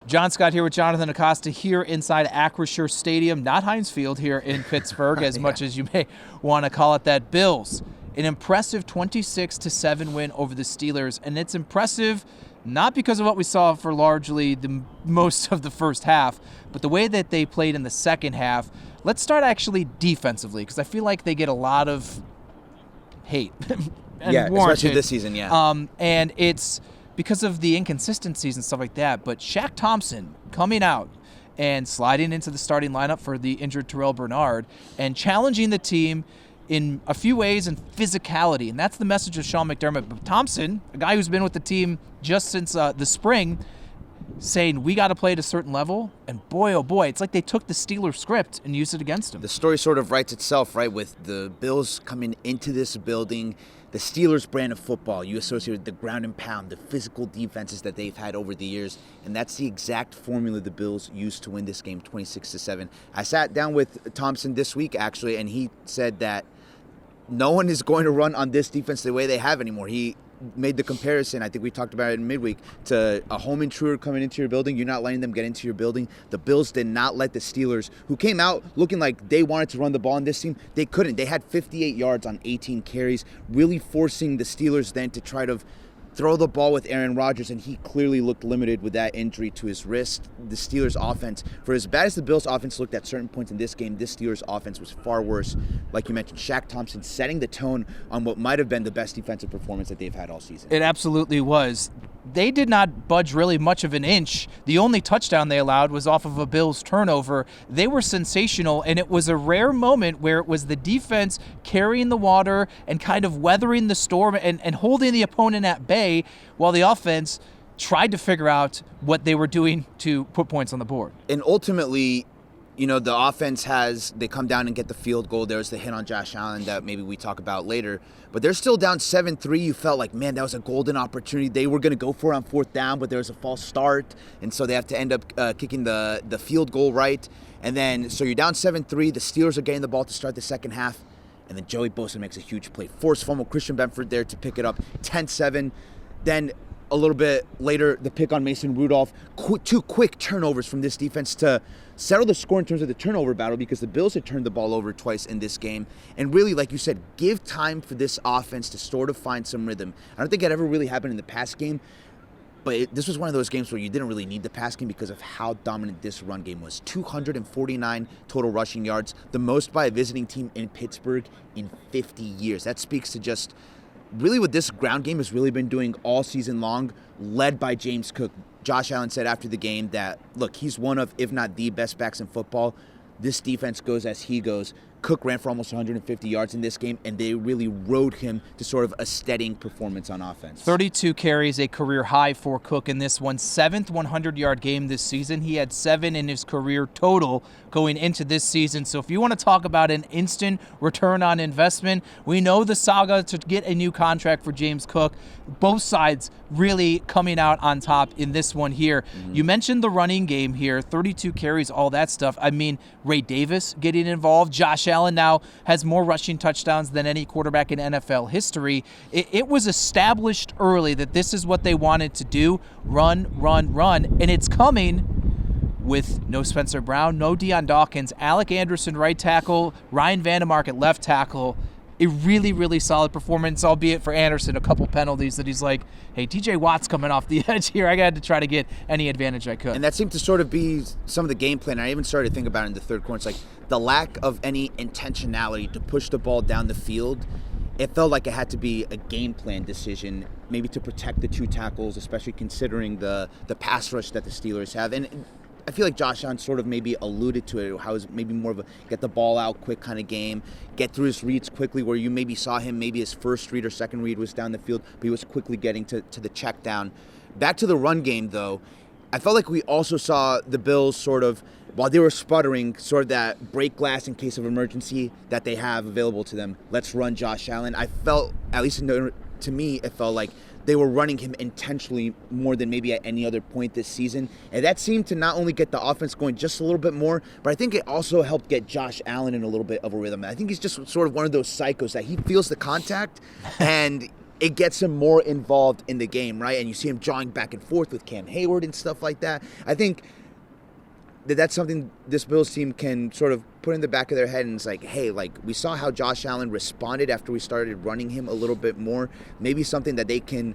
John Scott here with Jonathan Acosta here inside Acrisure Stadium, not Heinz Field here in Pittsburgh, as much as you may want to call it that. Bills, an impressive 26-7 win over the Steelers, and it's impressive not because of what we saw for largely the most of the first half, but the way that they played in the second half. Let's start actually defensively, because I feel like they get a lot of hate. Yeah, especially this season, yeah. And it's because of the inconsistencies and stuff like that. But Shaq Thompson coming out and sliding into the starting lineup for the injured Terrell Bernard and challenging the team in a few ways in physicality. And that's the message of Sean McDermott. But Thompson, a guy who's been with the team just since the spring, saying we got to play at a certain level. And boy, oh boy, it's like they took the Steelers script and used it against him. The story sort of writes itself, right, with the Bills coming into this building. The Steelers brand of football, you associate with the ground and pound, the physical defenses that they've had over the years, and that's the exact formula the Bills used to win this game 26-7. I sat down with Thompson this week, actually, and he said that no one is going to run on this defense the way they have anymore. He made the comparison, I think we talked about it in midweek, to a home intruder coming into your building. You're not letting them get into your building. The Bills did not let the Steelers, who came out looking like they wanted to run the ball in this team, they couldn't. They had 58 yards on 18 carries, really forcing the Steelers then to try to throw the ball with Aaron Rodgers, and he clearly looked limited with that injury to his wrist. The Steelers' offense, for as bad as the Bills' offense looked at certain points in this game, this Steelers' offense was far worse. Like you mentioned, Shaq Thompson setting the tone on what might have been the best defensive performance that they've had all season. It absolutely was. They did not budge really much of an inch. The only touchdown they allowed was off of a Bills turnover. They were sensational, and it was a rare moment where it was the defense carrying the water and kind of weathering the storm and holding the opponent at bay while the offense tried to figure out what they were doing to put points on the board. And ultimately, you know, the offense they come down and get the field goal. There's the hit on Josh Allen that maybe we talk about later. But they're still down 7-3. You felt like, man, that was a golden opportunity. They were going to go for it on fourth down, but there was a false start. And so they have to end up kicking the field goal right. And then, so you're down 7-3. The Steelers are getting the ball to start the second half. And then Joey Bosa makes a huge play. Forced fumble, Christian Benford there to pick it up. 10-7. Then a little bit later, the pick on Mason Rudolph. Two quick turnovers from this defense to settle the score in terms of the turnover battle, because the Bills had turned the ball over twice in this game. And really, like you said, give time for this offense to sort of find some rhythm. I don't think it ever really happened in the pass game, but this was one of those games where you didn't really need the pass game because of how dominant this run game was. 249 total rushing yards, the most by a visiting team in Pittsburgh in 50 years. That speaks to just really what this ground game has really been doing all season long, led by James Cook. Josh Allen said after the game that, look, he's one of, if not the best backs in football. This defense goes as he goes. Cook ran for almost 150 yards in this game, and they really rode him to sort of a steadying performance on offense. 32 carries, a career high for Cook in this one. 7th 100-yard game this season. He had 7 in his career total going into this season. So if you want to talk about an instant return on investment, we know the saga to get a new contract for James Cook. Both sides really coming out on top in this one here. Mm-hmm. You mentioned the running game here, 32 carries, all that stuff. I mean, Ray Davis getting involved. Josh Allen now has more rushing touchdowns than any quarterback in NFL history. It was established early that this is what they wanted to do, run, and it's coming with no Spencer Brown, no Deion Dawkins, Alec Anderson right tackle, Ryan Vandemark at left tackle. A really, really solid performance, albeit for Anderson, a couple penalties that he's like, hey, TJ Watt's coming off the edge here. I got to try to get any advantage I could. And that seemed to sort of be some of the game plan. I even started to think about it in the third quarter. It's like the lack of any intentionality to push the ball down the field. It felt like it had to be a game plan decision, maybe to protect the two tackles, especially considering the pass rush that the Steelers have. And I feel like Josh Allen sort of maybe alluded to it, how it's maybe more of a get the ball out quick kind of game, get through his reads quickly, where you maybe saw him, maybe his first read or second read was down the field, but he was quickly getting to the check down. Back to the run game, though, I felt like we also saw the Bills sort of, while they were sputtering, sort of that break glass in case of emergency that they have available to them. Let's run Josh Allen. I felt, at least to me, it felt like they were running him intentionally more than maybe at any other point this season. And that seemed to not only get the offense going just a little bit more, but I think it also helped get Josh Allen in a little bit of a rhythm. I think he's just sort of one of those psychos that he feels the contact and it gets him more involved in the game, right? And you see him drawing back and forth with Cam Hayward and stuff like that. I think that's something this Bills team can sort of put in the back of their head, and it's like, hey, like, we saw how Josh Allen responded after we started running him a little bit more. Maybe something that they can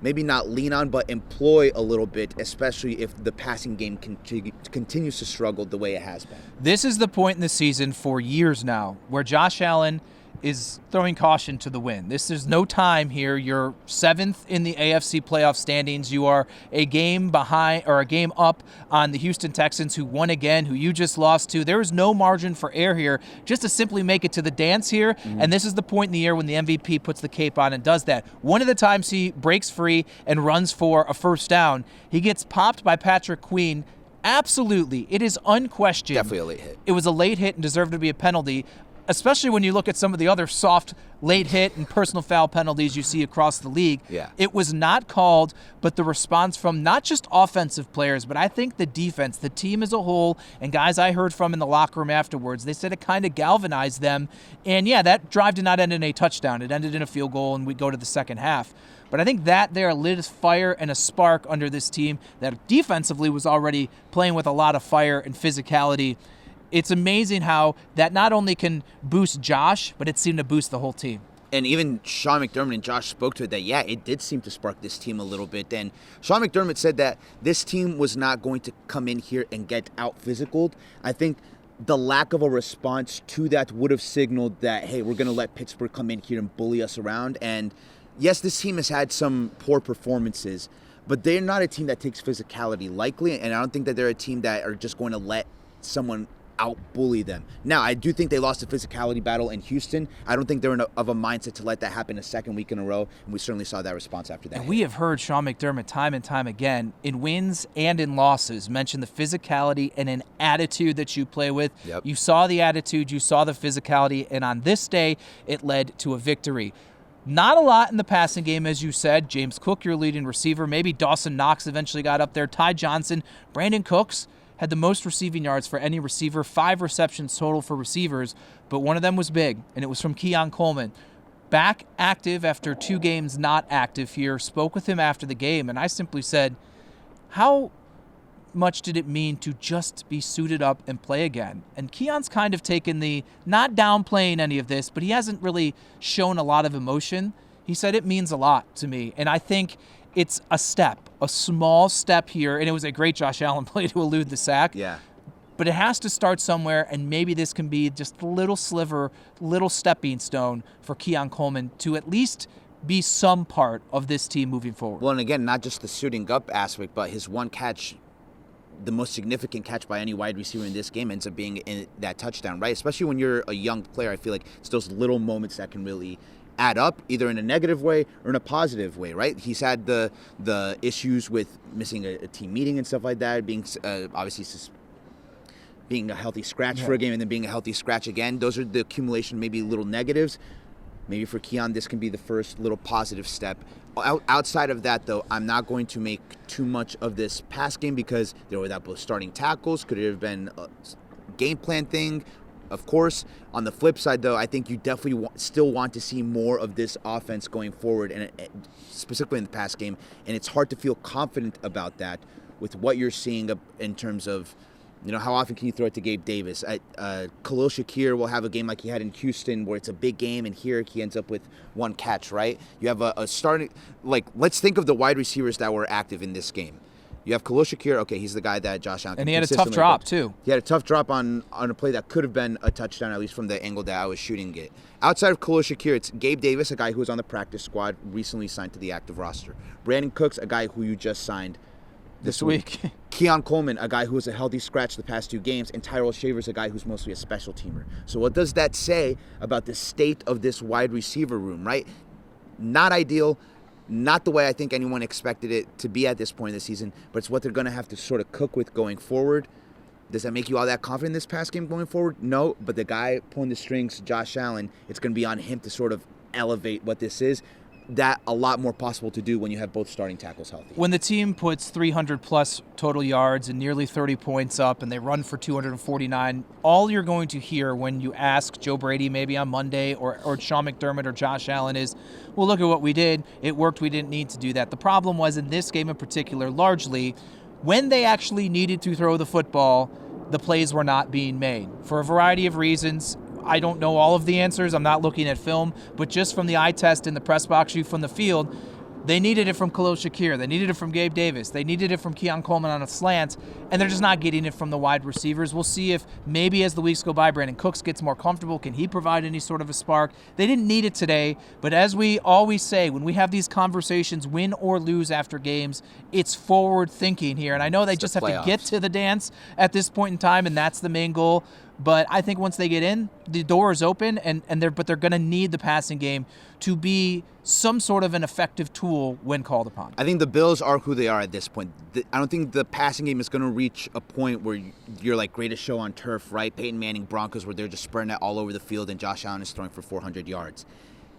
maybe not lean on, but employ a little bit, especially if the passing game continues to struggle the way it has been. This is the point in the season for years now where Josh Allen is throwing caution to the wind. This is no time here. You're 7th in the AFC playoff standings. You are a game behind, or a game up on the Houston Texans, who won again, who you just lost to. There is no margin for error here just to simply make it to the dance here. Mm-hmm. And this is the point in the year when the MVP puts the cape on and does that. One of the times he breaks free and runs for a first down, he gets popped by Patrick Queen. Absolutely. It is unquestioned. Definitely a late hit. It was a late hit and deserved to be a penalty, especially when you look at some of the other soft late hit and personal foul penalties you see across the league. Yeah. It was not called, but the response from not just offensive players, but I think the defense, the team as a whole, and guys I heard from in the locker room afterwards, they said it kind of galvanized them. And yeah, that drive did not end in a touchdown. It ended in a field goal, and we go to the second half. But I think that there lit a fire and a spark under this team that defensively was already playing with a lot of fire and physicality. It's amazing how that not only can boost Josh, but it seemed to boost the whole team. And even Sean McDermott and Josh spoke to it that, yeah, it did seem to spark this team a little bit. And Sean McDermott said that this team was not going to come in here and get out-physicaled. I think the lack of a response to that would have signaled that, hey, we're going to let Pittsburgh come in here and bully us around. And yes, this team has had some poor performances, but they're not a team that takes physicality lightly. And I don't think that they're a team that are just going to let someone out-bully them. Now, I do think they lost the physicality battle in Houston. I don't think they're of a mindset to let that happen a second week in a row, and we certainly saw that response after that. And we have heard Sean McDermott time and time again, in wins and in losses, mention the physicality and an attitude that you play with. Yep. You saw the attitude, you saw the physicality, and on this day, it led to a victory. Not a lot in the passing game, as you said. James Cook, your leading receiver. Maybe Dawson Knox eventually got up there. Ty Johnson, Brandon Cooks had the most receiving yards for any receiver, 5 receptions total for receivers, but one of them was big, and it was from Keon Coleman. Back active after 2 games not active here, spoke with him after the game, and I simply said, how much did it mean to just be suited up and play again? And Keon's kind of taken the, not downplaying any of this, but he hasn't really shown a lot of emotion. He said it means a lot to me, and I think it's a step, a small step here, and it was a great Josh Allen play to elude the sack. Yeah. But it has to start somewhere, and maybe this can be just a little sliver, little stepping stone for Keon Coleman to at least be some part of this team moving forward. Well, and again, not just the suiting up aspect, but his one catch, the most significant catch by any wide receiver in this game, ends up being in that touchdown, right? Especially when you're a young player, I feel like it's those little moments that can really add up, either in a negative way or in a positive way, right? He's had the issues with missing a team meeting and stuff like that, being obviously being a healthy scratch for a game and then being a healthy scratch again. Those are the accumulation, maybe little negatives. Maybe for Keon, this can be the first little positive step. Outside of that, though, I'm not going to make too much of this pass game because they were without both starting tackles. Could it have been a game plan thing? Of course. On the flip side, though, I think you definitely still want to see more of this offense going forward, and specifically in the pass game. And it's hard to feel confident about that with what you're seeing in terms of, you know, how often can you throw it to Gabe Davis? Khalil Shakir will have a game like he had in Houston where it's a big game, and here he ends up with one catch, right? You have a starting, like, let's think of the wide receivers that were active in this game. You have Khalil Shakir. Okay, he's the guy that Josh Allen. And he had a tough drop, too. He had a tough drop on a play that could have been a touchdown, at least from the angle that I was shooting it. Outside of Khalil Shakir, it's Gabe Davis, a guy who was on the practice squad, recently signed to the active roster. Brandon Cooks, a guy who you just signed this week. Keon Coleman, a guy who was a healthy scratch the past 2 games, and Tyrell Shavers, a guy who's mostly a special teamer. So what does that say about the state of this wide receiver room, right? Not ideal. Not the way I think anyone expected it to be at this point in the season, but it's what they're going to have to sort of cook with going forward. Does that make you all that confident in this pass game going forward? No, but the guy pulling the strings, Josh Allen, it's going to be on him to sort of elevate what this is. that a lot more possible to do when you have both starting tackles healthy. When the team puts 300-plus total yards and nearly 30 points up and they run for 249, all you're going to hear when you ask Joe Brady maybe on Monday or Sean McDermott or Josh Allen is, well, look at what we did. It worked. We didn't need to do that. The problem was in this game in particular, largely, when they actually needed to throw the football, the plays were not being made for a variety of reasons. I don't know all of the answers. I'm not looking at film, but just from the eye test in the press box view from the field, they needed it from Khalil Shakir. They needed it from Gabe Davis. They needed it from Keon Coleman on a slant, and they're just not getting it from the wide receivers. We'll see if maybe as the weeks go by, Brandon Cooks gets more comfortable. Can he provide any sort of a spark? They didn't need it today, but as we always say, when we have these conversations, win or lose after games, it's forward thinking here. And I know they just have to get to the dance at this point in time, and that's the main goal. But I think once they get in, the door is open, but they're going to need the passing game to be some sort of an effective tool when called upon. I think the Bills are who they are at this point. I don't think the passing game is going to reach a point where you're like greatest show on turf, right? Peyton Manning Broncos, where they're just spreading it all over the field and Josh Allen is throwing for 400 yards.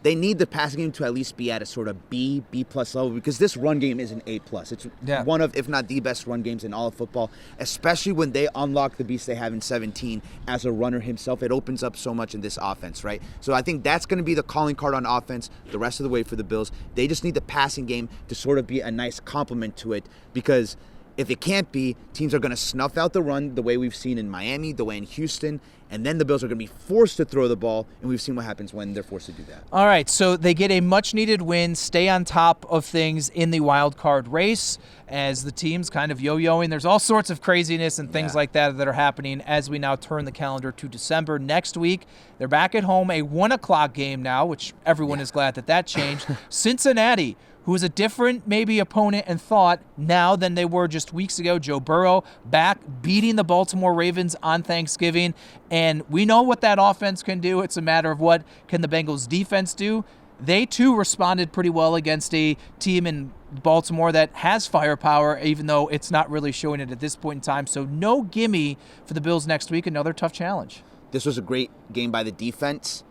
They need the passing game to at least be at a sort of B-plus level, because this run game is an A+. It's one of, if not the best run games in all of football, especially when they unlock the beast they have in 17 as a runner himself. It opens up so much in this offense, right? So I think that's going to be the calling card on offense the rest of the way for the Bills. They just need the passing game to sort of be a nice complement to it, because if it can't be, teams are going to snuff out the run the way we've seen in Miami, the way in Houston, and then the Bills are going to be forced to throw the ball, and we've seen what happens when they're forced to do that. All right, so they get a much-needed win, stay on top of things in the wild card race as the team's kind of yo-yoing. There's all sorts of craziness and things like that are happening as we now turn the calendar to December. Next week, they're back at home, a 1 o'clock game now, which everyone is glad that changed. Cincinnati, who is a different maybe opponent and thought now than they were just weeks ago. Joe Burrow back beating the Baltimore Ravens on Thanksgiving. And we know what that offense can do. It's a matter of what can the Bengals defense do. They, too, responded pretty well against a team in Baltimore that has firepower, even though it's not really showing it at this point in time. So no gimme for the Bills next week. Another tough challenge. This was a great game by the defense.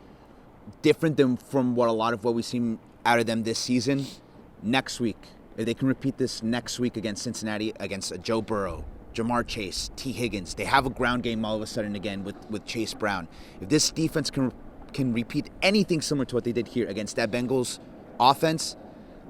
Different than from what a lot of what we've seen out of them this season. Next week, if they can repeat this next week against Cincinnati, against Joe Burrow, Jamar Chase, T. Higgins, they have a ground game all of a sudden again with Chase Brown. If this defense can repeat anything similar to what they did here against that Bengals offense,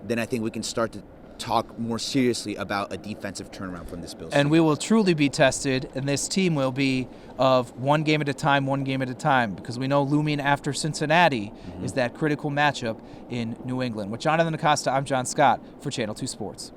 then I think we can start to talk more seriously about a defensive turnaround from this Bills team. And we will truly be tested, and this team will be of one game at a time, because we know looming after Cincinnati is that critical matchup in New England. With Jonathan Acosta, I'm John Scott for Channel 2 Sports.